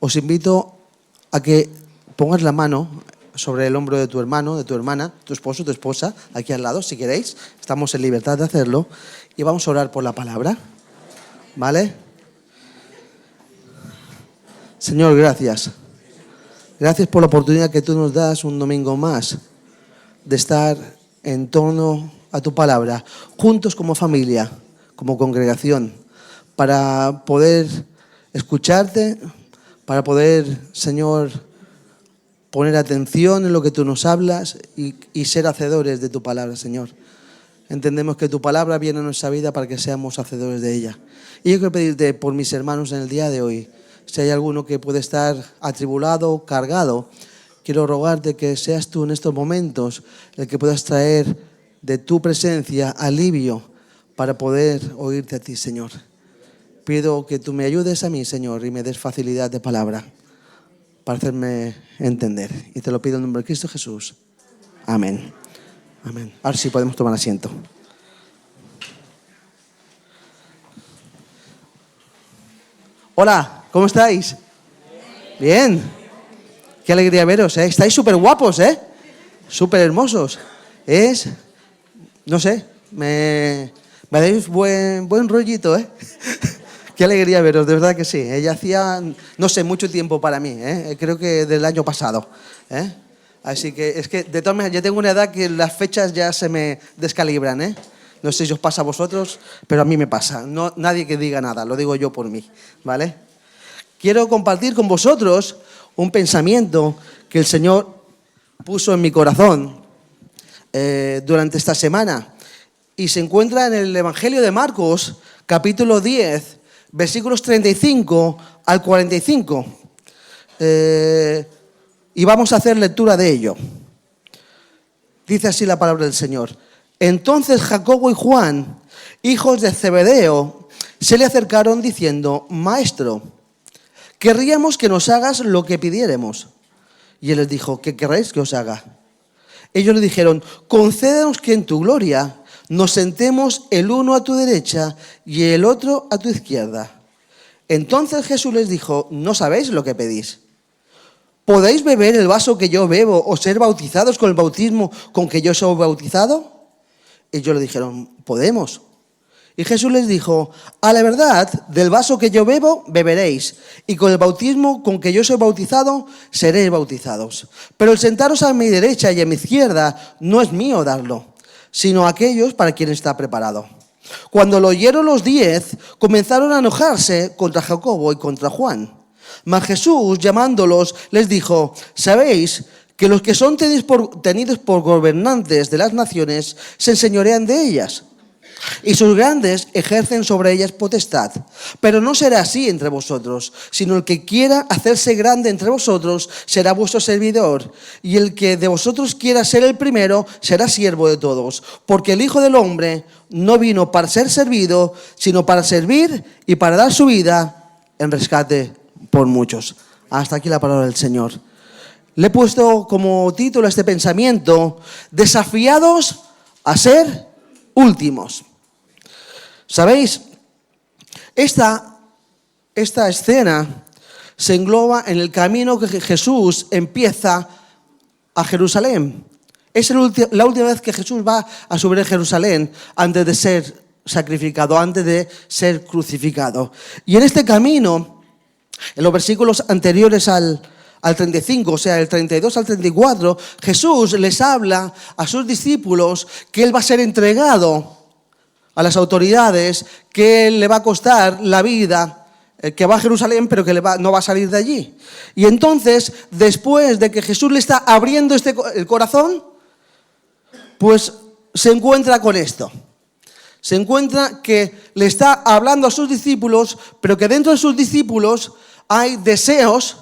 os invito a que pongas la mano sobre el hombro de tu hermano, de tu hermana, tu esposo, tu esposa, aquí al lado, si queréis. Estamos en libertad de hacerlo. Y vamos a orar por la palabra. ¿Vale? Señor, gracias. Gracias por la oportunidad que tú nos das un domingo más de estar en torno a tu palabra, juntos como familia, como congregación, para poder escucharte, para poder, Señor, poner atención en lo que tú nos hablas y ser hacedores de tu palabra, Señor. Entendemos que tu palabra viene a nuestra vida para que seamos hacedores de ella. Y yo quiero pedirte por mis hermanos en el día de hoy, si hay alguno que puede estar atribulado, cargado, quiero rogarte que seas tú en estos momentos el que puedas traer de tu presencia alivio para poder oírte a ti, Señor. Pido que tú me ayudes a mí, Señor, y me des facilidad de palabra para hacerme entender. Y te lo pido en nombre de Cristo Jesús. Amén. Amén. Ahora sí podemos tomar asiento. Hola, ¿cómo estáis? Bien. Qué alegría veros, ¿eh? Estáis súper guapos, ¿eh? Súper hermosos. No sé, me dais buen rollito, ¿eh? Qué alegría veros, de verdad que sí. Ella hacía, no sé, mucho tiempo para mí, ¿eh? Creo que del año pasado, ¿eh? Así que es que de todas maneras, yo tengo una edad que las fechas ya se me descalibran, ¿eh? No sé si os pasa a vosotros, pero a mí me pasa. No, nadie que diga nada, lo digo yo por mí, ¿vale? Quiero compartir con vosotros un pensamiento que el Señor puso en mi corazón durante esta semana. Y se encuentra en el Evangelio de Marcos, capítulo 10, versículos 35 al 45. Y vamos a hacer lectura de ello. Dice así la palabra del Señor. Entonces Jacobo y Juan, hijos de Zebedeo, se le acercaron diciendo: Maestro, querríamos que nos hagas lo que pidiéremos. Y él les dijo: ¿qué querréis que os haga? Ellos le dijeron: concédenos que en tu gloria nos sentemos el uno a tu derecha y el otro a tu izquierda. Entonces Jesús les dijo: no sabéis lo que pedís. ¿Podéis beber el vaso que yo bebo o ser bautizados con el bautismo con que yo soy bautizado? Ellos le dijeron: podemos. Y Jesús les dijo: a la verdad, del vaso que yo bebo, beberéis, y con el bautismo con que yo soy bautizado, seréis bautizados. Pero el sentaros a mi derecha y a mi izquierda no es mío darlo, sino aquellos para quienes está preparado. Cuando lo oyeron los 10, comenzaron a enojarse contra Jacobo y contra Juan. Mas Jesús, llamándolos, les dijo: sabéis que los que son tenidos por gobernantes de las naciones se enseñorean de ellas, y sus grandes ejercen sobre ellas potestad. Pero no será así entre vosotros, sino el que quiera hacerse grande entre vosotros será vuestro servidor, y el que de vosotros quiera ser el primero será siervo de todos. Porque el Hijo del Hombre no vino para ser servido, sino para servir y para dar su vida en rescate por muchos. Hasta aquí la palabra del Señor. Le he puesto como título a este pensamiento: desafiados a ser últimos. ¿Sabéis? Esta escena se engloba en el camino que Jesús empieza a Jerusalén. Es la última vez que Jesús va a subir a Jerusalén antes de ser sacrificado, antes de ser crucificado. Y en este camino, en los versículos anteriores al 35, o sea, el 32 al 34, Jesús les habla a sus discípulos que Él va a ser entregado a las autoridades, que le va a costar la vida, que va a Jerusalén, pero que no va a salir de allí. Y entonces, después de que Jesús le está abriendo el corazón, pues se encuentra con esto. Se encuentra que le está hablando a sus discípulos, pero que dentro de sus discípulos hay deseos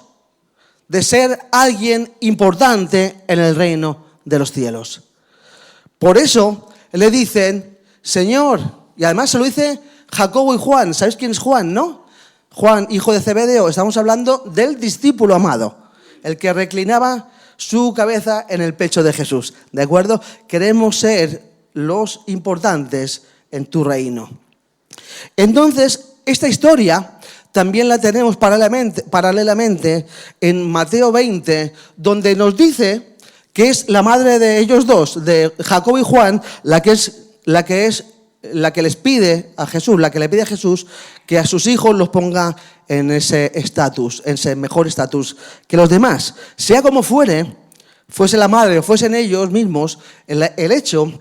de ser alguien importante en el reino de los cielos. Por eso le dicen: Señor, y además se lo dice Jacobo y Juan. ¿Sabéis quién es Juan, no? Juan, hijo de Zebedeo. Estamos hablando del discípulo amado, el que reclinaba su cabeza en el pecho de Jesús. ¿De acuerdo? Queremos ser los importantes en tu reino. Entonces, esta historia también la tenemos paralelamente en Mateo 20, donde nos dice que es la madre de ellos dos, de Jacobo y Juan, la que les pide a Jesús, la que le pide a Jesús que a sus hijos los ponga en ese estatus, en ese mejor estatus que los demás. Sea como fuese la madre o fuesen ellos mismos, el hecho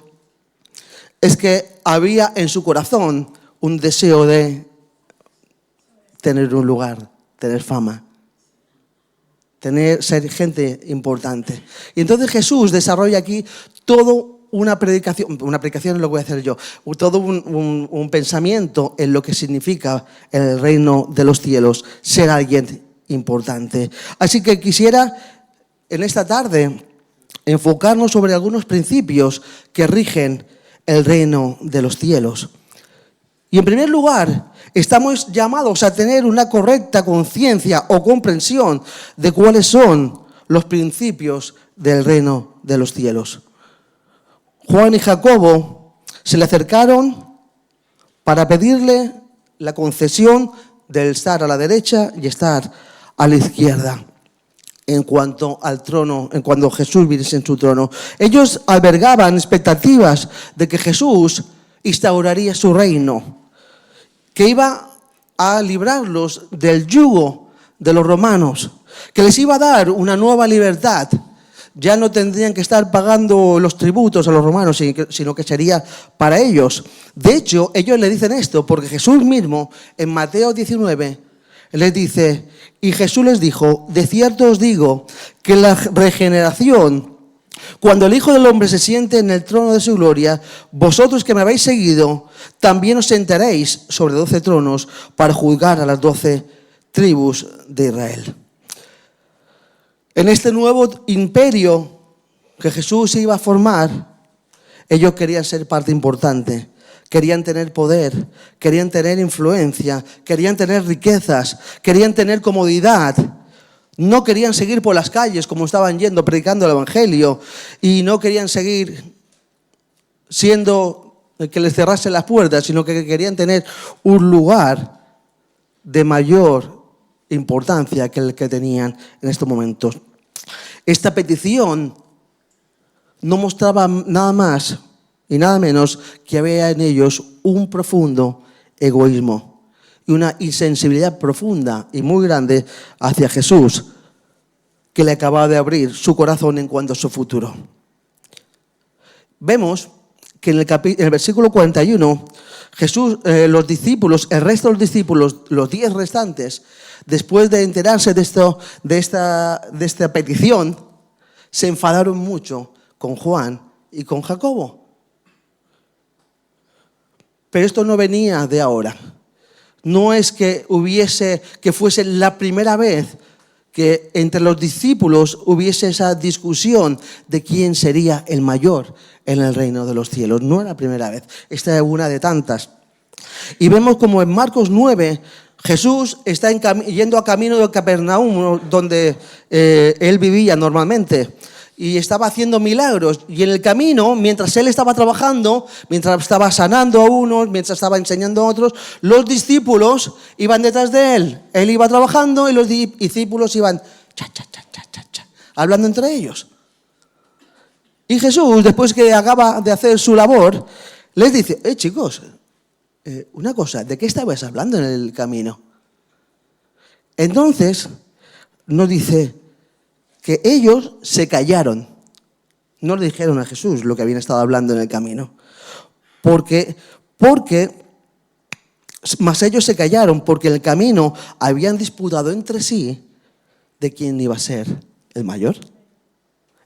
es que había en su corazón un deseo de tener un lugar, tener fama, ser gente importante. Y entonces Jesús desarrolla aquí todo una predicación lo voy a hacer yo, todo un pensamiento en lo que significa en el reino de los cielos ser alguien importante. Así que quisiera en esta tarde enfocarnos sobre algunos principios que rigen el reino de los cielos. Y en primer lugar, estamos llamados a tener una correcta conciencia o comprensión de cuáles son los principios del reino de los cielos. Juan y Jacobo se le acercaron para pedirle la concesión de estar a la derecha y estar a la izquierda en cuanto al trono, en cuanto Jesús viniese en su trono. Ellos albergaban expectativas de que Jesús instauraría su reino, que iba a librarlos del yugo de los romanos, que les iba a dar una nueva libertad. Ya no tendrían que estar pagando los tributos a los romanos, sino que sería para ellos. De hecho, ellos le dicen esto porque Jesús mismo, en Mateo 19, les dice, y Jesús les dijo, de cierto os digo que la regeneración, cuando el Hijo del Hombre se siente en el trono de su gloria, vosotros que me habéis seguido, también os sentaréis sobre 12 tronos para juzgar a las 12 tribus de Israel. En este nuevo imperio que Jesús iba a formar, ellos querían ser parte importante, querían tener poder, querían tener influencia, querían tener riquezas, querían tener comodidad. No querían seguir por las calles como estaban yendo, predicando el Evangelio, y no querían seguir siendo el que les cerrase las puertas, sino que querían tener un lugar de mayor importancia que el que tenían en estos momentos. Esta petición no mostraba nada más y nada menos que había en ellos un profundo egoísmo y una insensibilidad profunda y muy grande hacia Jesús, que le acababa de abrir su corazón en cuanto a su futuro. Vemos que en el versículo 41, Jesús, los discípulos, el resto de los discípulos, los 10 restantes, después de enterarse de esta petición, se enfadaron mucho con Juan y con Jacobo. Pero esto no venía de ahora. No es que fuese la primera vez que entre los discípulos hubiese esa discusión de quién sería el mayor en el reino de los cielos. No era la primera vez, esta es una de tantas. Y vemos como en Marcos 9, Jesús está yendo a camino de Capernaum, donde él vivía normalmente, y estaba haciendo milagros. Y en el camino, mientras él estaba trabajando, mientras estaba sanando a unos, mientras estaba enseñando a otros, los discípulos iban detrás de él. Él iba trabajando y los discípulos iban hablando entre ellos. Y Jesús, después que acaba de hacer su labor, les dice, chicos, una cosa, ¿de qué estabais hablando en el camino? Entonces nos dice que ellos se callaron. No le dijeron a Jesús lo que habían estado hablando en el camino. Porque más ellos se callaron, porque en el camino habían disputado entre sí de quién iba a ser el mayor.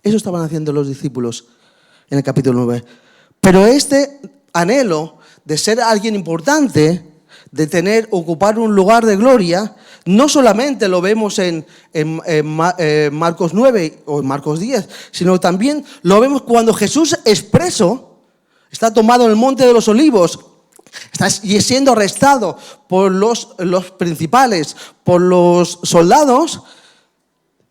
Eso estaban haciendo los discípulos en el capítulo 9. Pero este anhelo de ser alguien importante, de ocupar un lugar de gloria, no solamente lo vemos en Marcos 9 o en Marcos 10, sino también lo vemos cuando Jesús expreso está tomado en el Monte de los Olivos, está siendo arrestado por los principales, por los soldados.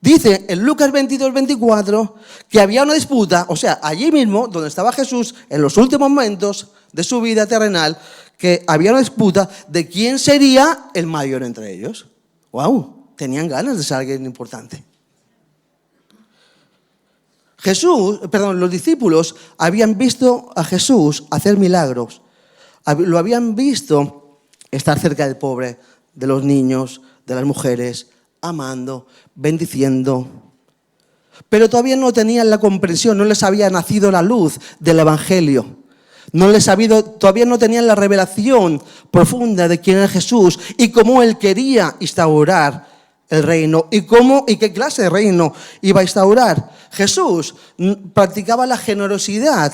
Dice en Lucas 22-24 que había una disputa, o sea, allí mismo donde estaba Jesús en los últimos momentos de su vida terrenal, que había una disputa de quién sería el mayor entre ellos. ¡Wow! Tenían ganas de ser alguien importante. Los discípulos habían visto a Jesús hacer milagros. Lo habían visto estar cerca del pobre, de los niños, de las mujeres, amando, bendiciendo. Pero todavía no tenían la comprensión, no les había nacido la luz del Evangelio. Todavía no tenían la revelación profunda de quién era Jesús y cómo Él quería instaurar el reino y qué clase de reino iba a instaurar. Jesús practicaba la generosidad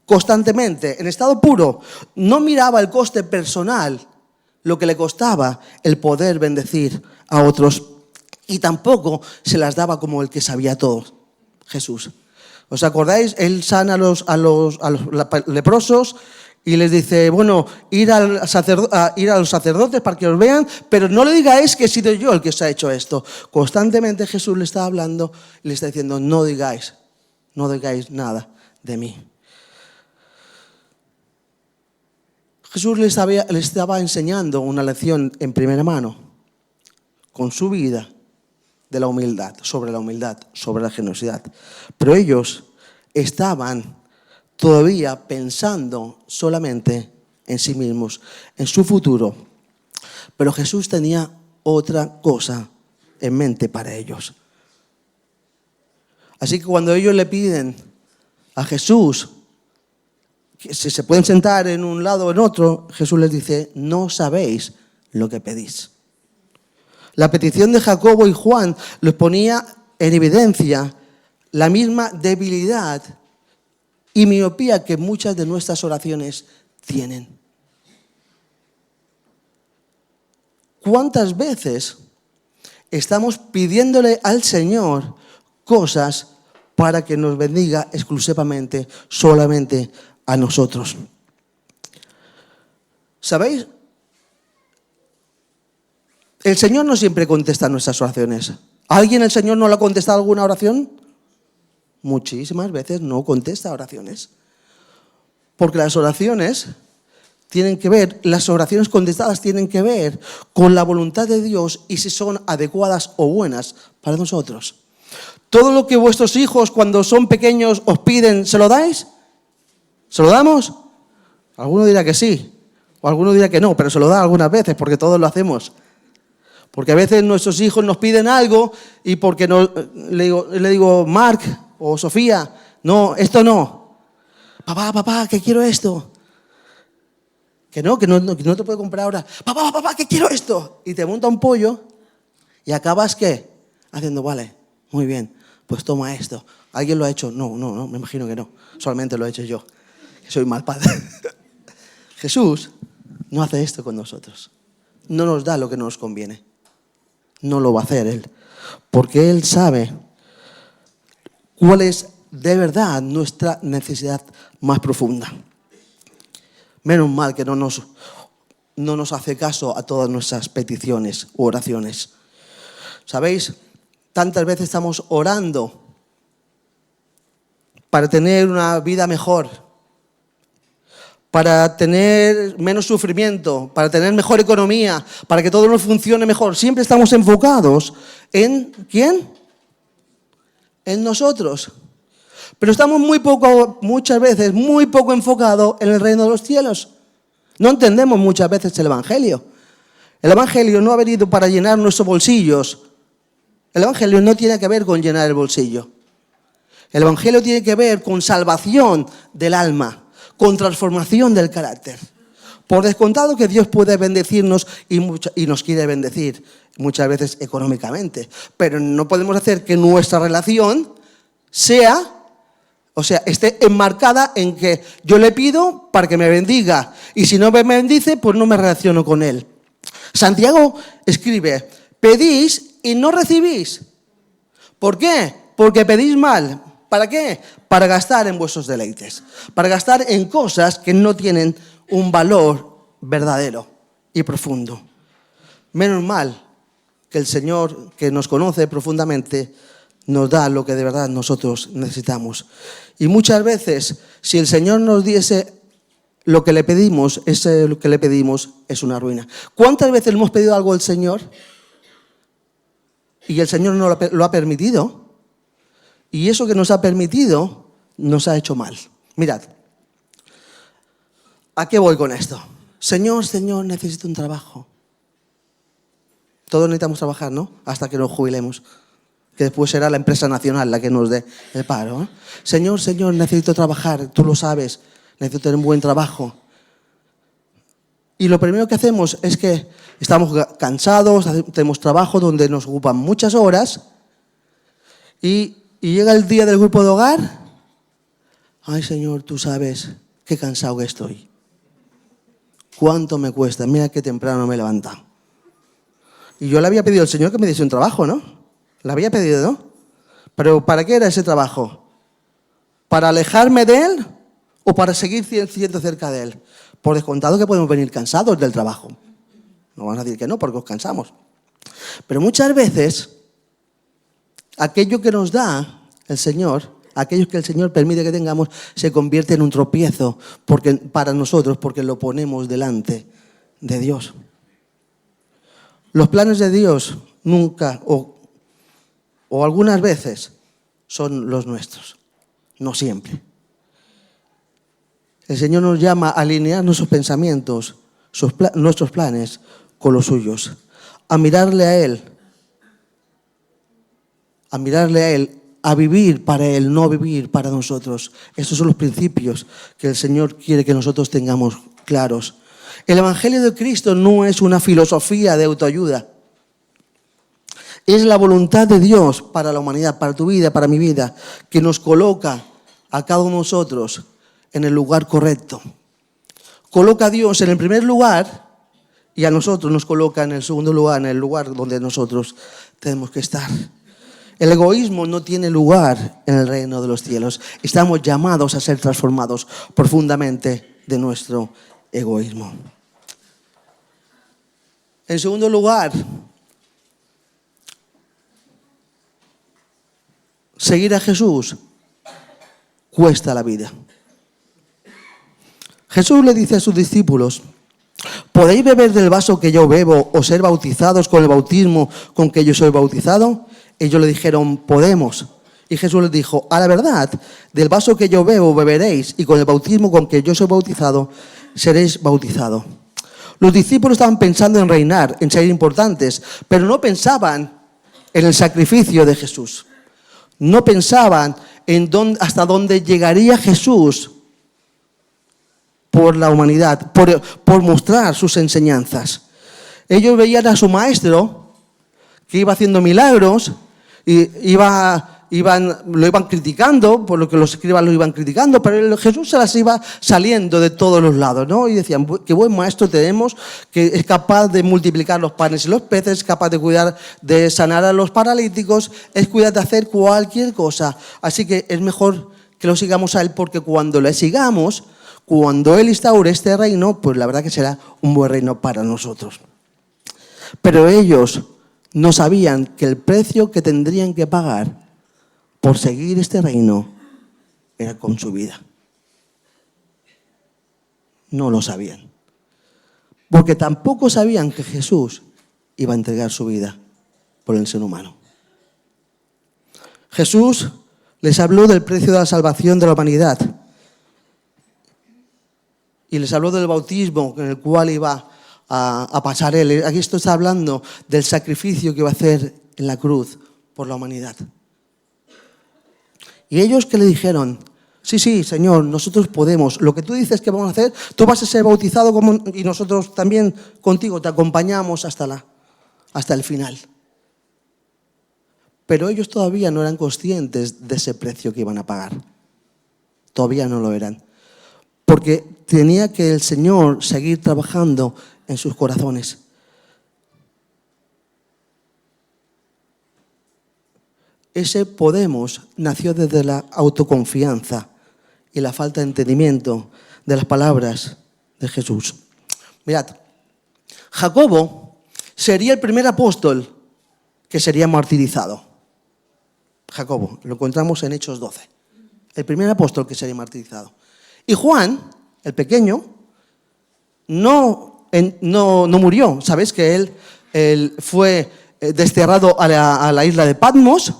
constantemente, en estado puro. No miraba el coste personal, lo que le costaba el poder bendecir a otros, y tampoco se las daba como el que sabía todo, Jesús. ¿Os acordáis? Él sana a los leprosos y les dice, bueno, ir a los sacerdotes para que os vean, pero no le digáis que he sido yo el que os ha hecho esto. Constantemente Jesús le está hablando y le está diciendo, no digáis nada de mí. Jesús le estaba enseñando una lección en primera mano, con su vida, de la humildad, sobre la generosidad. Pero ellos estaban todavía pensando solamente en sí mismos, en su futuro. Pero Jesús tenía otra cosa en mente para ellos. Así que cuando ellos le piden a Jesús que si se pueden sentar en un lado o en otro, Jesús les dice, no sabéis lo que pedís. La petición de Jacobo y Juan les ponía en evidencia la misma debilidad y miopía que muchas de nuestras oraciones tienen. ¿Cuántas veces estamos pidiéndole al Señor cosas para que nos bendiga exclusivamente, solamente a nosotros? ¿Sabéis? El Señor no siempre contesta nuestras oraciones. ¿A alguien el Señor no le ha contestado alguna oración? Muchísimas veces no contesta oraciones. Porque las oraciones contestadas tienen que ver con la voluntad de Dios y si son adecuadas o buenas para nosotros. Todo lo que vuestros hijos cuando son pequeños os piden, ¿se lo dais? ¿Se lo damos? Alguno dirá que sí, o alguno dirá que no, pero se lo da algunas veces porque todos lo hacemos. Porque a veces nuestros hijos nos piden algo y porque le digo, Marc o Sofía, no, esto no. Papá, que quiero esto. Que no te puedo comprar ahora. Papá, que quiero esto. Y te monta un pollo y acabas, ¿qué? Haciendo, vale, muy bien, pues toma esto. ¿Alguien lo ha hecho? No, me imagino que no. Solamente lo he hecho yo, que soy mal padre. Jesús no hace esto con nosotros. No nos da lo que nos conviene. No lo va a hacer Él, porque Él sabe cuál es de verdad nuestra necesidad más profunda. Menos mal que no nos hace caso a todas nuestras peticiones u oraciones. ¿Sabéis? Tantas veces estamos orando para tener una vida mejor, para tener menos sufrimiento, para tener mejor economía, para que todo nos funcione mejor. Siempre estamos enfocados en ¿quién? En nosotros. Pero estamos muchas veces muy poco enfocados en el reino de los cielos. No entendemos muchas veces el Evangelio. El Evangelio no ha venido para llenar nuestros bolsillos. El Evangelio no tiene que ver con llenar el bolsillo. El Evangelio tiene que ver con salvación del alma, con transformación del carácter. Por descontado que Dios puede bendecirnos y nos quiere bendecir, muchas veces económicamente, pero no podemos hacer que nuestra relación esté enmarcada en que yo le pido para que me bendiga y si no me bendice, pues no me relaciono con Él. Santiago escribe, pedís y no recibís. ¿Por qué? Porque pedís mal. ¿Para qué? Para gastar en vuestros deleites, para gastar en cosas que no tienen un valor verdadero y profundo. Menos mal que el Señor, que nos conoce profundamente, nos da lo que de verdad nosotros necesitamos. Y muchas veces, si el Señor nos diese lo que le pedimos es una ruina. ¿Cuántas veces le hemos pedido algo al Señor y el Señor no lo ha permitido? Y eso que nos ha permitido nos ha hecho mal. Mirad, ¿a qué voy con esto? Señor, necesito un trabajo. Todos necesitamos trabajar, ¿no? Hasta que nos jubilemos. Que después será la empresa nacional la que nos dé el paro, ¿eh? Señor, necesito trabajar, tú lo sabes, necesito tener un buen trabajo. Y lo primero que hacemos es que estamos cansados, tenemos trabajo donde nos ocupan muchas horas y llega el día del grupo de hogar. Ay, Señor, tú sabes qué cansado que estoy. ¿Cuánto me cuesta? Mira qué temprano me he levantado. Y yo le había pedido al Señor que me diese un trabajo, ¿no? Le había pedido, ¿no? Pero ¿para qué era ese trabajo? ¿Para alejarme de Él o para seguir siendo cerca de Él? Por descontado que podemos venir cansados del trabajo. No vamos a decir que no, porque os cansamos. Pero muchas veces, aquello que nos da el Señor, aquello que el Señor permite que tengamos, se convierte en un tropiezo para nosotros, porque lo ponemos delante de Dios. Los planes de Dios nunca, o algunas veces, son los nuestros, no siempre. El Señor nos llama a alinear nuestros pensamientos, nuestros planes con los suyos, a mirarle a Él, a vivir para Él, no vivir para nosotros. Estos son los principios que el Señor quiere que nosotros tengamos claros. El Evangelio de Cristo no es una filosofía de autoayuda. Es la voluntad de Dios para la humanidad, para tu vida, para mi vida, que nos coloca a cada uno de nosotros en el lugar correcto. Coloca a Dios en el primer lugar y a nosotros nos coloca en el segundo lugar, en el lugar donde nosotros tenemos que estar. El egoísmo no tiene lugar en el reino de los cielos. Estamos llamados a ser transformados profundamente de nuestro egoísmo. En segundo lugar, seguir a Jesús cuesta la vida. Jesús le dice a sus discípulos: ¿podéis beber del vaso que yo bebo o ser bautizados con el bautismo con que yo soy bautizado? Ellos le dijeron: podemos. Y Jesús les dijo: a la verdad, del vaso que yo bebo beberéis, y con el bautismo con que yo soy bautizado seréis bautizados. Los discípulos estaban pensando en reinar, en ser importantes, pero no pensaban en el sacrificio de Jesús. No pensaban en hasta dónde llegaría Jesús por la humanidad, por mostrar sus enseñanzas. Ellos veían a su maestro que iba haciendo milagros y lo iban criticando, por lo que los escribas lo iban criticando, pero Jesús se las iba saliendo de todos los lados, ¿no? Y decían: qué buen maestro tenemos, que es capaz de multiplicar los panes y los peces, es capaz de sanar a los paralíticos, es capaz de hacer cualquier cosa. Así que es mejor que lo sigamos a Él, porque cuando le sigamos, cuando Él instaure este reino, pues la verdad que será un buen reino para nosotros. Pero ellos no sabían que el precio que tendrían que pagar por seguir este reino era con su vida. No lo sabían. Porque tampoco sabían que Jesús iba a entregar su vida por el ser humano. Jesús les habló del precio de la salvación de la humanidad. Y les habló del bautismo en el cual iba a pasar Él. Aquí esto está hablando del sacrificio que iba a hacer en la cruz por la humanidad. Y ellos que le dijeron: sí, Señor, nosotros podemos. Lo que tú dices que vamos a hacer, tú vas a ser bautizado y nosotros también contigo te acompañamos hasta el final. Pero ellos todavía no eran conscientes de ese precio que iban a pagar. Todavía no lo eran. Porque tenía que el Señor seguir trabajando en sus corazones. Ese podemos nació desde la autoconfianza y la falta de entendimiento de las palabras de Jesús. Mirad, Jacobo sería el primer apóstol que sería martirizado. Jacobo, lo encontramos en Hechos 12. El primer apóstol que sería martirizado. Y Juan, el pequeño, no murió. ¿Sabéis que él fue desterrado a la isla de Patmos,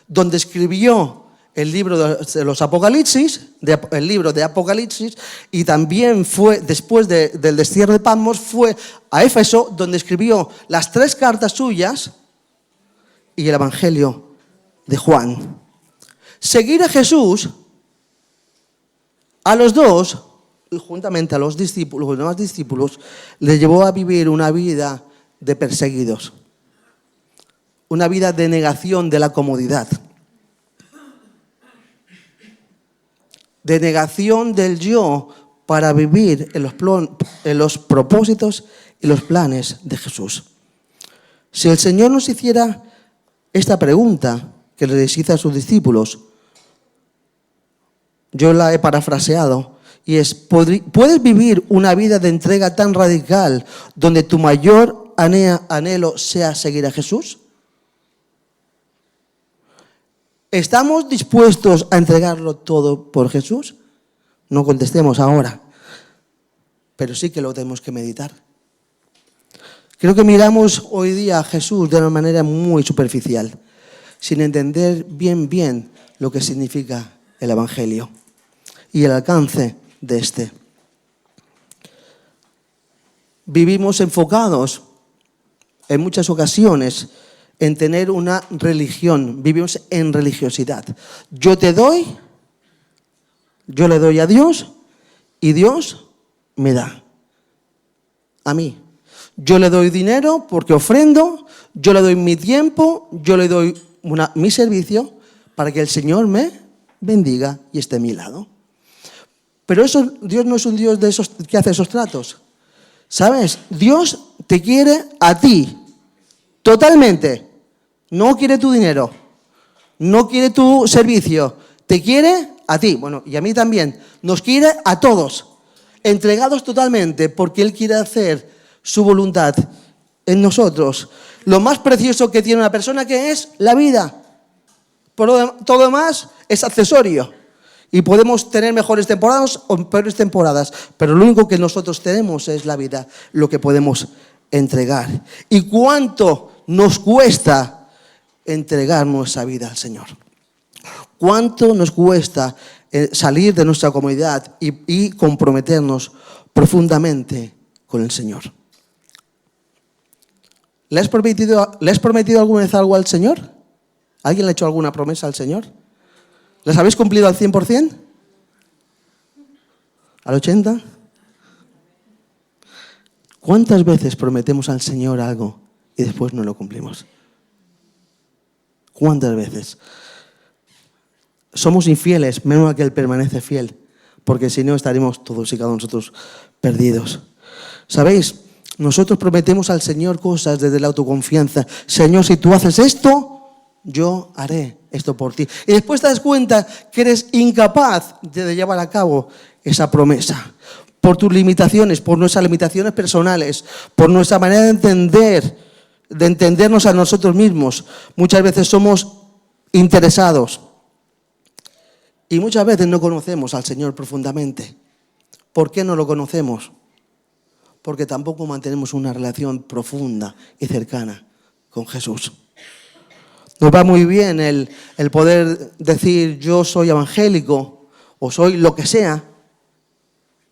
donde escribió el libro de los Apocalipsis, el libro de Apocalipsis, y también fue, después del destierro de Patmos, fue a Éfeso, donde escribió las 3 cartas suyas y el Evangelio de Juan. Seguir a Jesús, a los dos, y juntamente a los demás discípulos, les llevó a vivir una vida de perseguidos, una vida de negación de la comodidad, de negación del yo para vivir en los propósitos y los planes de Jesús. Si el Señor nos hiciera esta pregunta que les hizo a sus discípulos, yo la he parafraseado, y es: ¿puedes vivir una vida de entrega tan radical donde tu mayor anhelo sea seguir a Jesús? ¿Estamos dispuestos a entregarlo todo por Jesús? No contestemos ahora, pero sí que lo tenemos que meditar. Creo que miramos hoy día a Jesús de una manera muy superficial, sin entender bien lo que significa el Evangelio y el alcance de este. Vivimos enfocados en muchas ocasiones en tener una religión, vivimos en religiosidad. Yo le doy a Dios y Dios me da a mí. Yo le doy dinero porque ofrendo, yo le doy mi tiempo, yo le doy mi servicio para que el Señor me bendiga y esté a mi lado. Pero Dios no es un Dios de esos que hace esos tratos. ¿Sabes? Dios te quiere a ti, totalmente. No quiere tu dinero, no quiere tu servicio, te quiere a ti. Bueno, y a mí también. Nos quiere a todos, entregados totalmente, porque Él quiere hacer su voluntad en nosotros. Lo más precioso que tiene una persona, que es la vida. Todo lo demás es accesorio. Y podemos tener mejores temporadas o peores temporadas, pero lo único que nosotros tenemos es la vida, lo que podemos entregar. ¿Y cuánto nos cuesta entregar nuestra vida al Señor? ¿Cuánto nos cuesta salir de nuestra comodidad y comprometernos profundamente con el Señor? ¿Le has prometido alguna vez algo al Señor? ¿Alguien le ha hecho alguna promesa al Señor? ¿Las habéis cumplido al 100%? ¿Al 80%? ¿Cuántas veces prometemos al Señor algo y después no lo cumplimos? ¿Cuántas veces? Somos infieles, menos aquel permanece fiel, porque si no estaremos todos y cada uno de nosotros perdidos. ¿Sabéis? Nosotros prometemos al Señor cosas desde la autoconfianza. Señor, si tú haces esto, yo haré esto por ti. Y después te das cuenta que eres incapaz de llevar a cabo esa promesa. Por tus limitaciones, por nuestras limitaciones personales, por nuestra manera de entendernos a nosotros mismos. Muchas veces somos interesados y muchas veces no conocemos al Señor profundamente. ¿Por qué no lo conocemos? Porque tampoco mantenemos una relación profunda y cercana con Jesús. Nos va muy bien el poder decir yo soy evangélico o soy lo que sea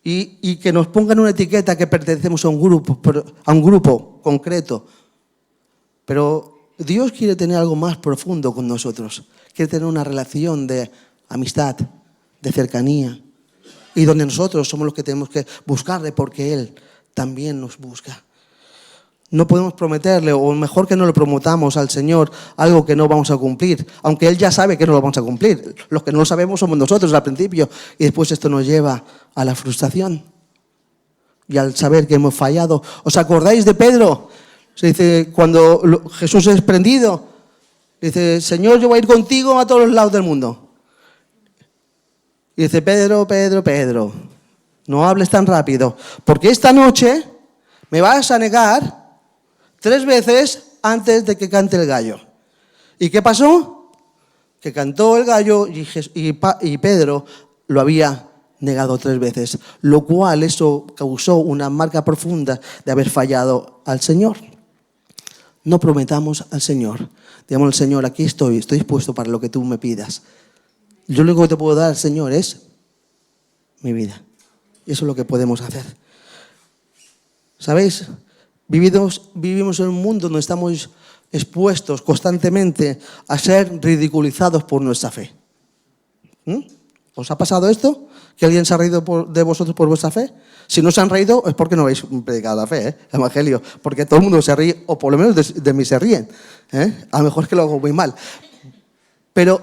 y que nos pongan una etiqueta que pertenecemos a un grupo concreto. Pero Dios quiere tener algo más profundo con nosotros. Quiere tener una relación de amistad, de cercanía, y donde nosotros somos los que tenemos que buscarle porque Él también nos busca. No podemos prometerle, o mejor que no le promotamos al Señor algo que no vamos a cumplir, aunque Él ya sabe que no lo vamos a cumplir. Los que no lo sabemos somos nosotros al principio, y después esto nos lleva a la frustración y al saber que hemos fallado. ¿Os acordáis de Pedro? Se dice, cuando Jesús es prendido, dice, Señor, yo voy a ir contigo a todos los lados del mundo. Y dice, Pedro, no hables tan rápido, porque esta noche me vas a negar 3 veces antes de que cante el gallo. ¿Y qué pasó? Que cantó el gallo y Pedro lo había negado 3 veces, lo cual eso causó una marca profunda de haber fallado al Señor. No prometamos al Señor. Digamos al Señor, aquí estoy dispuesto para lo que tú me pidas. Yo lo único que te puedo dar, Señor, es mi vida. Y eso es lo que podemos hacer. ¿Sabéis? Vivimos en un mundo donde estamos expuestos constantemente a ser ridiculizados por nuestra fe. ¿Os ha pasado esto? ¿Que alguien se ha reído de vosotros por vuestra fe? Si no se han reído es porque no habéis predicado la fe, el Evangelio. Porque todo el mundo se ríe, o por lo menos de mí se ríen. A lo mejor es que lo hago muy mal. Pero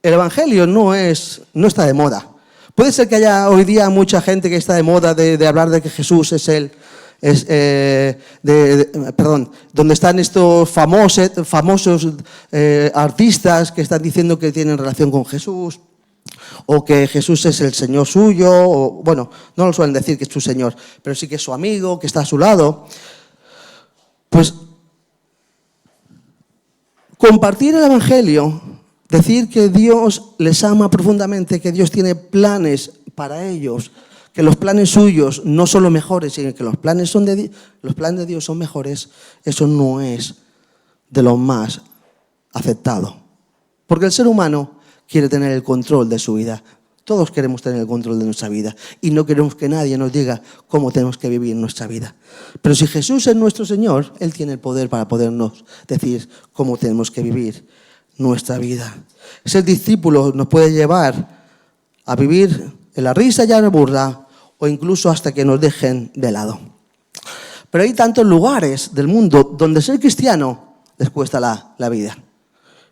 el Evangelio no está de moda. Puede ser que haya hoy día mucha gente que está de moda de hablar de que Jesús es Él. Donde están estos famosos artistas que están diciendo que tienen relación con Jesús, o que Jesús es el Señor suyo, o bueno, no lo suelen decir que es su Señor, pero sí que es su amigo, que está a su lado. Pues compartir el Evangelio, decir que Dios les ama profundamente, que Dios tiene planes para ellos, que los planes suyos no son los mejores, sino que los planes de Dios son mejores, eso no es de lo más aceptado. Porque el ser humano quiere tener el control de su vida. Todos queremos tener el control de nuestra vida y no queremos que nadie nos diga cómo tenemos que vivir nuestra vida. Pero si Jesús es nuestro Señor, Él tiene el poder para podernos decir cómo tenemos que vivir nuestra vida. Ser discípulo nos puede llevar a vivir en la risa y en la burla, o incluso hasta que nos dejen de lado. Pero hay tantos lugares del mundo donde ser cristiano les cuesta la vida.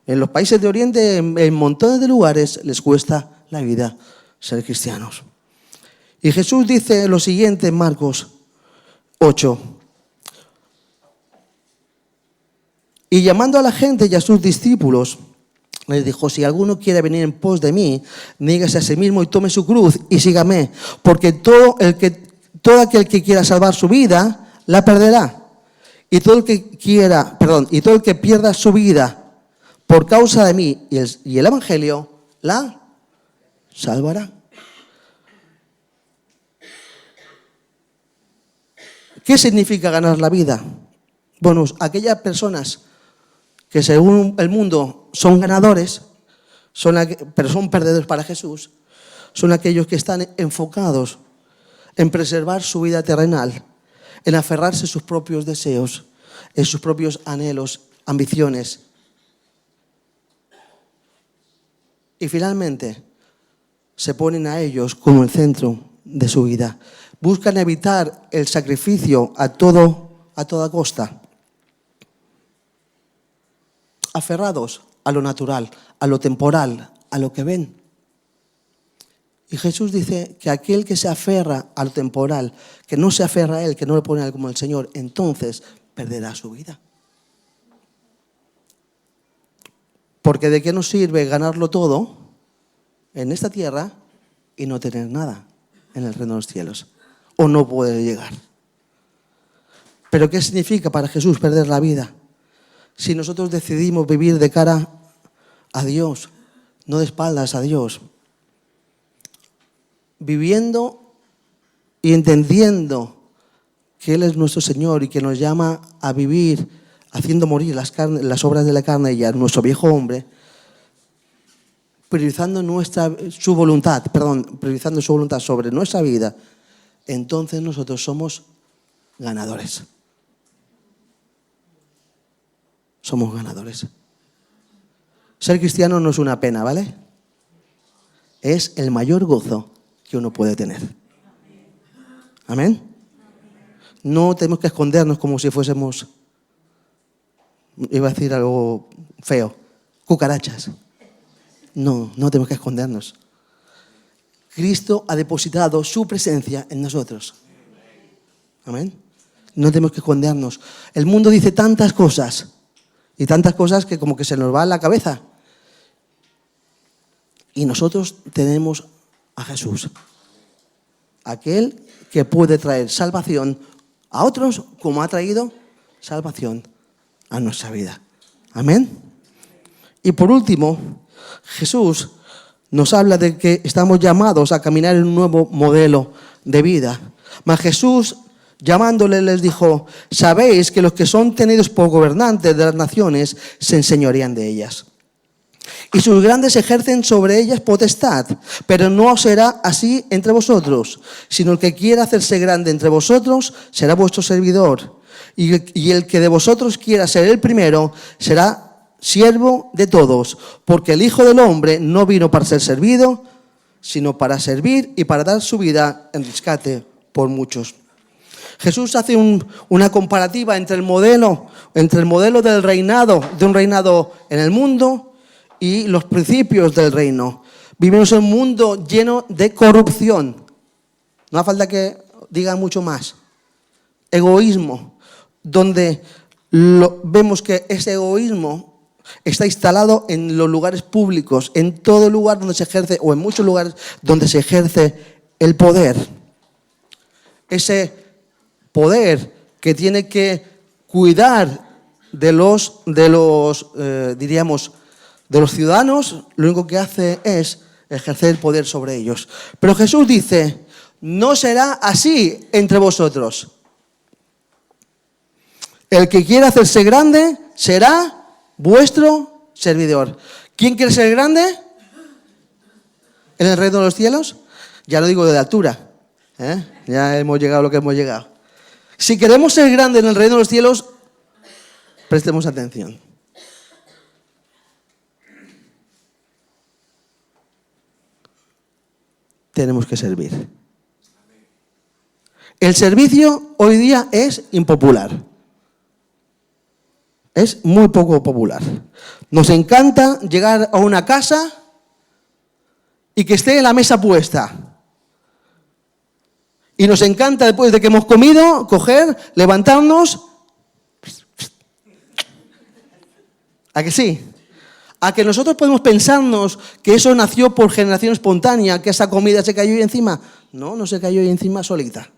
En los países de Oriente, en montones de lugares, les cuesta la vida ser cristianos. Y Jesús dice lo siguiente en Marcos 8. Y llamando a la gente y a sus discípulos, les dijo: si alguno quiere venir en pos de mí, níguese a sí mismo y tome su cruz y sígame. Porque todo aquel que quiera salvar su vida, la perderá. Y todo el que pierda su vida por causa de mí y el Evangelio, la salvará. ¿Qué significa ganar la vida? Bueno, aquellas personas que según el mundo son ganadores, pero son perdedores para Jesús, son aquellos que están enfocados en preservar su vida terrenal, en aferrarse a sus propios deseos, en sus propios anhelos, ambiciones. Y finalmente se ponen a ellos como el centro de su vida. Buscan evitar el sacrificio a toda costa. Aferrados a lo natural, a lo temporal, a lo que ven. Y Jesús dice que aquel que se aferra a lo temporal, que no se aferra a Él, que no le pone a Él como el Señor, entonces perderá su vida. Porque ¿de qué nos sirve ganarlo todo en esta tierra y no tener nada en el reino de los cielos? O no poder llegar. ¿Pero qué significa para Jesús perder la vida? Si nosotros decidimos vivir de cara a Dios, no de espaldas a Dios, viviendo y entendiendo que Él es nuestro Señor y que nos llama a vivir haciendo morir las obras de la carne y a nuestro viejo hombre, priorizando su voluntad sobre nuestra vida, entonces nosotros somos ganadores. Somos ganadores. Ser cristiano no es una pena, ¿vale? Es el mayor gozo que uno puede tener. Amén. No tenemos que escondernos como si fuésemos, iba a decir algo feo, cucarachas. No tenemos que escondernos. Cristo ha depositado su presencia en nosotros. Amén. No tenemos que escondernos. El mundo dice tantas cosas y tantas cosas que como que se nos va a la cabeza. Y nosotros tenemos a Jesús, aquel que puede traer salvación a otros como ha traído salvación a nuestra vida. Amén. Y por último, Jesús nos habla de que estamos llamados a caminar en un nuevo modelo de vida. Mas Jesús, llamándole, les dijo: sabéis que los que son tenidos por gobernantes de las naciones se enseñorean de ellas, y sus grandes ejercen sobre ellas potestad, pero no será así entre vosotros, sino el que quiera hacerse grande entre vosotros será vuestro servidor, y el que de vosotros quiera ser el primero será siervo de todos, porque el Hijo del Hombre no vino para ser servido, sino para servir y para dar su vida en rescate por muchos. Jesús hace una comparativa entre el modelo del reinado, de un reinado en el mundo, y los principios del reino. Vivimos en un mundo lleno de corrupción. No hace falta que diga mucho más. Egoísmo, donde vemos que ese egoísmo está instalado en los lugares públicos, en todo lugar donde se ejerce, o en muchos lugares donde se ejerce el poder. Ese poder que tiene que cuidar de los ciudadanos, lo único que hace es ejercer el poder sobre ellos. Pero Jesús dice: no será así entre vosotros. El que quiera hacerse grande será vuestro servidor. ¿Quién quiere ser grande en el reino de los cielos? Ya lo digo de altura, ya hemos llegado a lo que hemos llegado. Si queremos ser grandes en el reino de los cielos, prestemos atención. Tenemos que servir. El servicio hoy día es impopular. Es muy poco popular. Nos encanta llegar a una casa y que esté la mesa puesta. Y nos encanta, después de que hemos comido, coger, levantarnos. ¿A que sí? A que nosotros podemos pensarnos que eso nació por generación espontánea, que esa comida se cayó ahí encima. No, no se cayó ahí encima solita.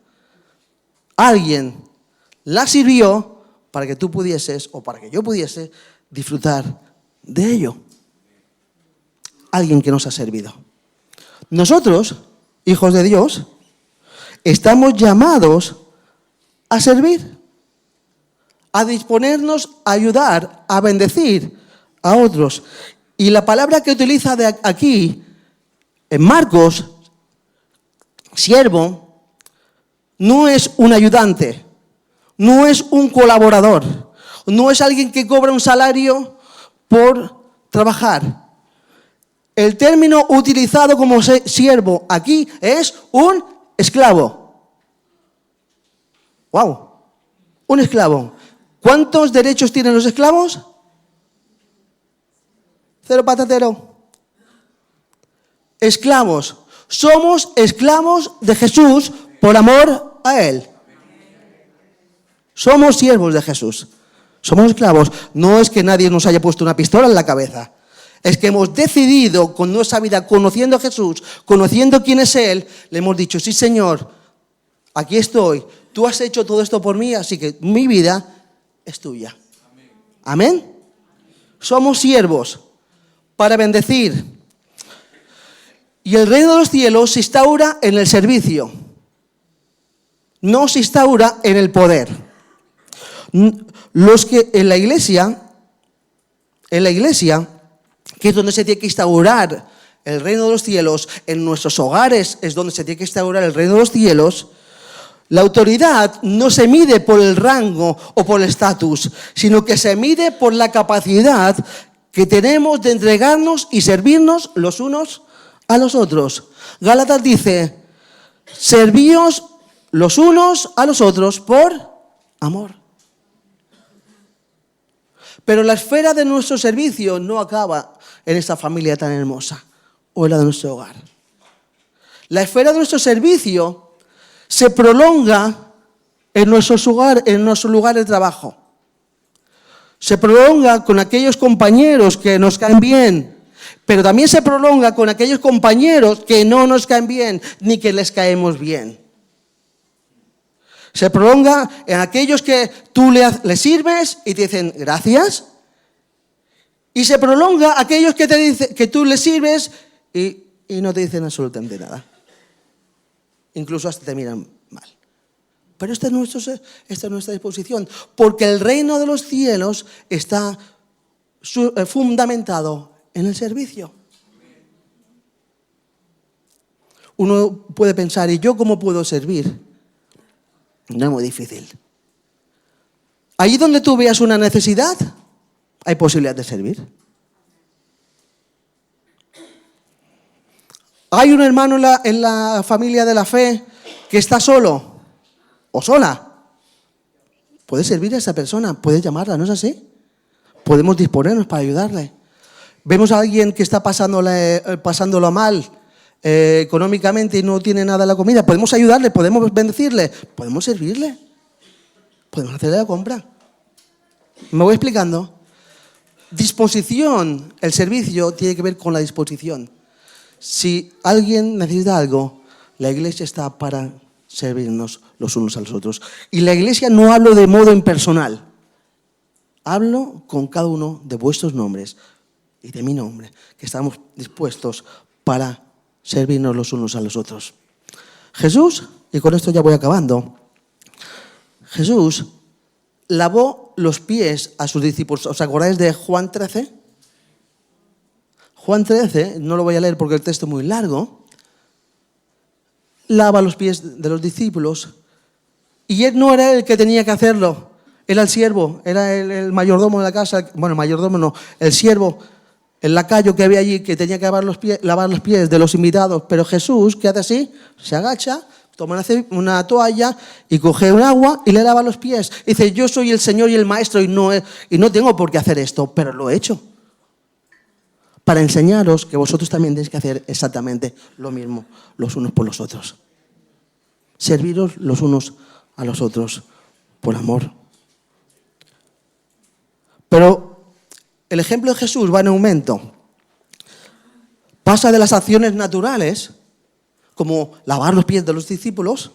Alguien la sirvió para que tú pudieses, o para que yo pudiese, disfrutar de ello. Alguien que nos ha servido. Nosotros, hijos de Dios, estamos llamados a servir, a disponernos a ayudar, a bendecir a otros. Y la palabra que utiliza de aquí, en Marcos, siervo, no es un ayudante, no es un colaborador, no es alguien que cobra un salario por trabajar. El término utilizado como siervo aquí es un esclavo. ¡Wow! Un esclavo. ¿Cuántos derechos tienen los esclavos? Cero patatero. Esclavos. Somos esclavos de Jesús por amor a Él. Somos siervos de Jesús. Somos esclavos. No es que nadie nos haya puesto una pistola en la cabeza. Es que hemos decidido con nuestra vida, conociendo a Jesús, conociendo quién es Él, le hemos dicho: sí, Señor, aquí estoy. Tú has hecho todo esto por mí, así que mi vida es tuya. Amén. Somos siervos para bendecir. Y el reino de los cielos se instaura en el servicio. No se instaura en el poder. Los que en la iglesia, que es donde se tiene que instaurar el reino de los cielos, en nuestros hogares es donde se tiene que instaurar el reino de los cielos, la autoridad no se mide por el rango o por el estatus, sino que se mide por la capacidad que tenemos de entregarnos y servirnos los unos a los otros. Gálatas dice: servíos los unos a los otros por amor. Pero la esfera de nuestro servicio no acaba en esta familia tan hermosa o en la de nuestro hogar. La esfera de nuestro servicio se prolonga en nuestro lugar de trabajo. Se prolonga con aquellos compañeros que nos caen bien, pero también se prolonga con aquellos compañeros que no nos caen bien ni que les caemos bien. Se prolonga en aquellos que tú le sirves y te dicen gracias. Y se prolonga aquellos que te dicen que tú les sirves y y no te dicen absolutamente nada. Incluso hasta te miran mal. Pero esta es nuestra disposición, porque el reino de los cielos está fundamentado en el servicio. Uno puede pensar, ¿y yo cómo puedo servir? No es muy difícil. Allí donde tú veas una necesidad, hay posibilidad de servir. Hay un hermano en la familia de la fe que está solo o sola. Puedes servir a esa persona, puedes llamarla, ¿no es así? Podemos disponernos para ayudarle. Vemos a alguien que está pasándolo mal económicamente y no tiene nada en la comida. Podemos ayudarle, podemos bendecirle, podemos servirle, podemos hacerle la compra. ¿Me voy explicando? Disposición, el servicio tiene que ver con la disposición. Si alguien necesita algo, la iglesia está para servirnos los unos a los otros. Y la iglesia no hablo de modo impersonal. Hablo con cada uno de vuestros nombres y de mi nombre, que estamos dispuestos para servirnos los unos a los otros. Jesús, y con esto ya voy acabando, Jesús lavó los pies a sus discípulos. ¿Os acordáis de Juan 13? Juan 13, no lo voy a leer porque el texto es muy largo, lava los pies de los discípulos y él no era el que tenía que hacerlo, era el siervo, era el mayordomo de la casa, bueno, el mayordomo no, el siervo, el lacayo que había allí que tenía que lavar los pies de los invitados, pero Jesús, ¿qué hace así? Se agacha, toma una toalla y coge un agua y le lava los pies. Dice, yo soy el Señor y el Maestro y no tengo por qué hacer esto, pero lo he hecho. Para enseñaros que vosotros también tenéis que hacer exactamente lo mismo, los unos por los otros. Serviros los unos a los otros por amor. Pero el ejemplo de Jesús va en aumento. Pasa de las acciones naturales, como lavar los pies de los discípulos,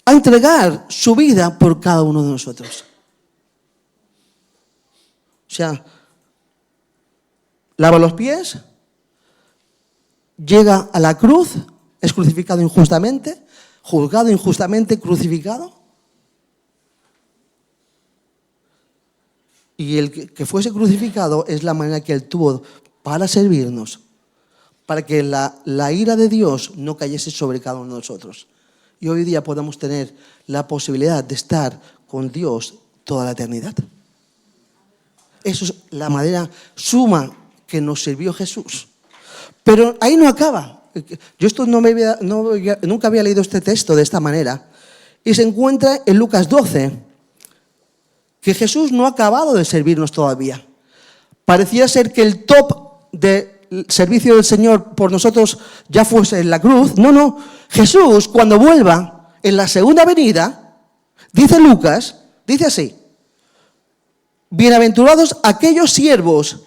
a entregar su vida por cada uno de nosotros. O sea, lava los pies, llega a la cruz, es crucificado injustamente, juzgado injustamente, crucificado. Y el que fuese crucificado es la manera que él tuvo para servirnos, para que la ira de Dios no cayese sobre cada uno de nosotros. Y hoy día podamos tener la posibilidad de estar con Dios toda la eternidad. Eso es la manera suma que nos sirvió Jesús. Pero ahí no acaba. Yo nunca había leído este texto de esta manera. Y se encuentra en Lucas 12, que Jesús no ha acabado de servirnos todavía. Parecía ser que el top del servicio del Señor por nosotros ya fuese en la cruz. No. Jesús, cuando vuelva en la segunda venida, dice Lucas, dice así: bienaventurados aquellos siervos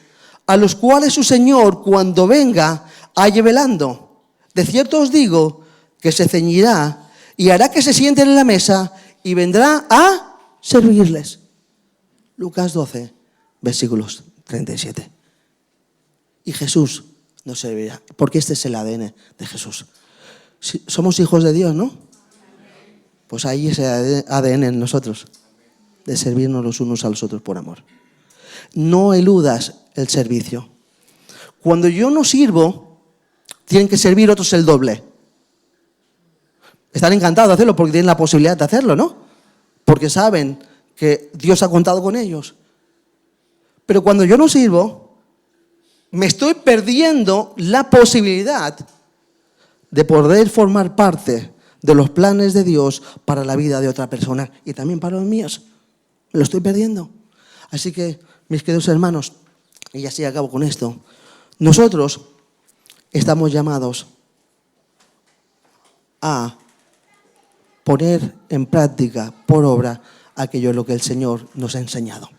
a los cuales su Señor, cuando venga, halle velando. De cierto os digo que se ceñirá y hará que se sienten en la mesa y vendrá a servirles. Lucas 12, versículos 37. Y Jesús nos servirá, porque este es el ADN de Jesús. Somos hijos de Dios, ¿no? Pues ahí ese ADN en nosotros, de servirnos los unos a los otros por amor. No eludas el servicio. Cuando yo no sirvo, tienen que servir otros el doble. Están encantados de hacerlo porque tienen la posibilidad de hacerlo, ¿no? Porque saben que Dios ha contado con ellos. Pero cuando yo no sirvo, me estoy perdiendo la posibilidad de poder formar parte de los planes de Dios para la vida de otra persona y también para los míos. Me lo estoy perdiendo. Así que, mis queridos hermanos, y así acabo con esto, nosotros estamos llamados a poner en práctica, por obra, aquello en lo que el Señor nos ha enseñado.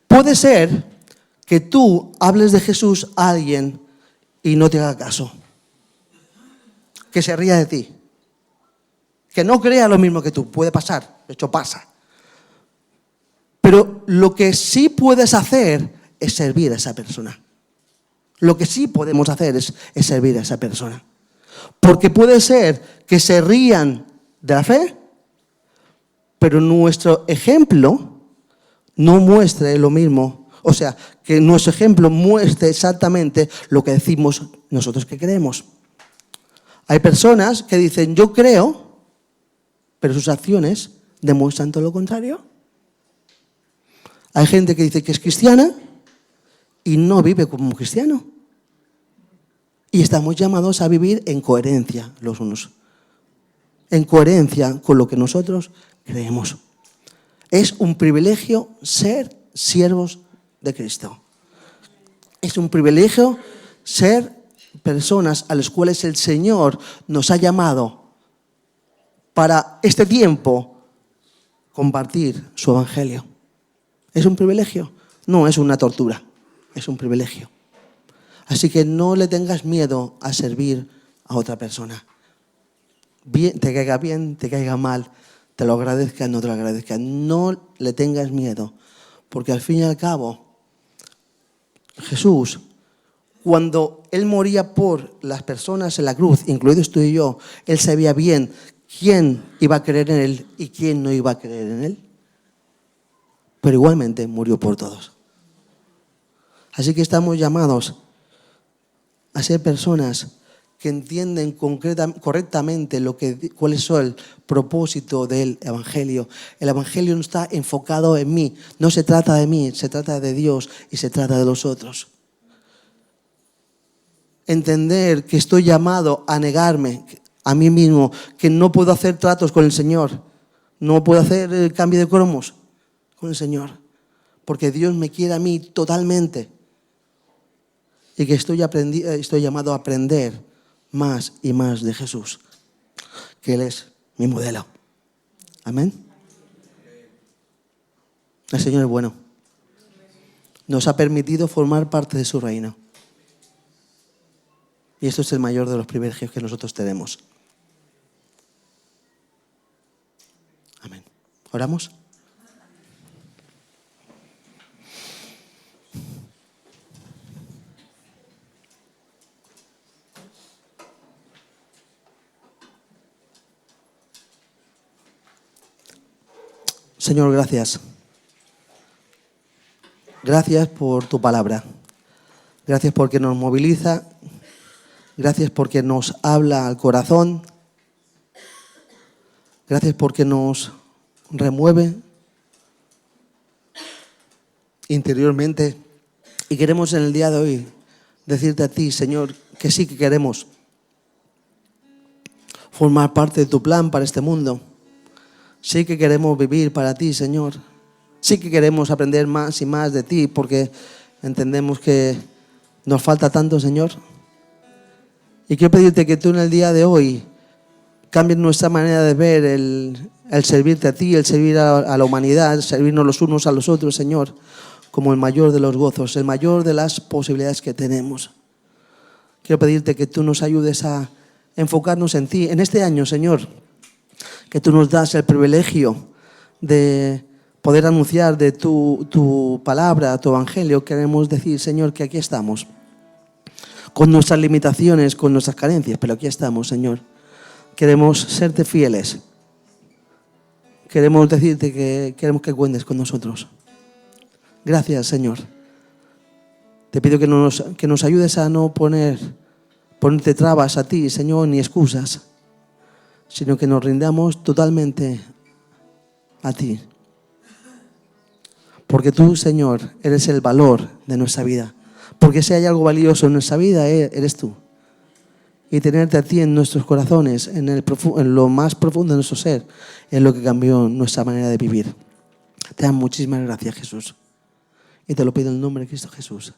Puede ser que tú hables de Jesús a alguien y no te haga caso, que se ría de ti, que no crea lo mismo que tú. Puede pasar, de hecho pasa. Pero lo que sí puedes hacer es servir a esa persona. Lo que sí podemos hacer es servir a esa persona. Porque puede ser que se rían de la fe, pero nuestro ejemplo no muestre lo mismo. O sea, que nuestro ejemplo muestre exactamente lo que decimos nosotros que creemos. Hay personas que dicen, yo creo, pero sus acciones demuestran todo lo contrario. Hay gente que dice que es cristiana y no vive como cristiano. Y estamos llamados a vivir en coherencia los unos. En coherencia con lo que nosotros creemos. Es un privilegio ser siervos de Cristo. Es un privilegio ser personas a las cuales el Señor nos ha llamado para este tiempo compartir su evangelio. ¿Es un privilegio? No, es una tortura. Es un privilegio. Así que no le tengas miedo a servir a otra persona. Bien, te caiga mal, te lo agradezca, no te lo agradezca. No le tengas miedo, porque al fin y al cabo, Jesús, cuando Él moría por las personas en la cruz, incluidos tú y yo, Él sabía bien quién iba a creer en Él y quién no iba a creer en Él. Pero igualmente murió por todos. Así que estamos llamados a ser personas que entienden correctamente cuál es el propósito del Evangelio. El Evangelio no está enfocado en mí, no se trata de mí, se trata de Dios y se trata de los otros. Entender que estoy llamado a negarme a mí mismo, que no puedo hacer tratos con el Señor, no puedo hacer el cambio de cromos con el Señor, porque Dios me quiere a mí totalmente. Y que estoy llamado a aprender más y más de Jesús, que Él es mi modelo. Amén. El Señor es bueno. Nos ha permitido formar parte de su reino. Y esto es el mayor de los privilegios que nosotros tenemos. Amén. ¿Oramos? Señor, gracias. Gracias por tu palabra. Gracias porque nos moviliza. Gracias porque nos habla al corazón. Gracias porque nos remueve interiormente. Y queremos en el día de hoy decirte a ti, Señor, que sí que queremos formar parte de tu plan para este mundo. Sí que queremos vivir para ti, Señor. Sí que queremos aprender más y más de ti porque entendemos que nos falta tanto, Señor. Y quiero pedirte que tú en el día de hoy cambies nuestra manera de ver el servirte a ti, el servir a la humanidad, el servirnos los unos a los otros, Señor, como el mayor de los gozos, el mayor de las posibilidades que tenemos. Quiero pedirte que tú nos ayudes a enfocarnos en ti. En este año, Señor, que tú nos das el privilegio de poder anunciar de tu palabra, tu evangelio. Queremos decir, Señor, que aquí estamos, con nuestras limitaciones, con nuestras carencias, pero aquí estamos, Señor. Queremos serte fieles. Queremos decirte que queremos que cuentes con nosotros. Gracias, Señor. Te pido que nos ayudes a no ponerte trabas a ti, Señor, ni excusas, sino que nos rindamos totalmente a ti. Porque tú, Señor, eres el valor de nuestra vida. Porque si hay algo valioso en nuestra vida, eres tú. Y tenerte a ti en nuestros corazones, en lo más profundo de nuestro ser, es lo que cambió nuestra manera de vivir. Te damos muchísimas gracias, Jesús. Y te lo pido en el nombre de Cristo Jesús.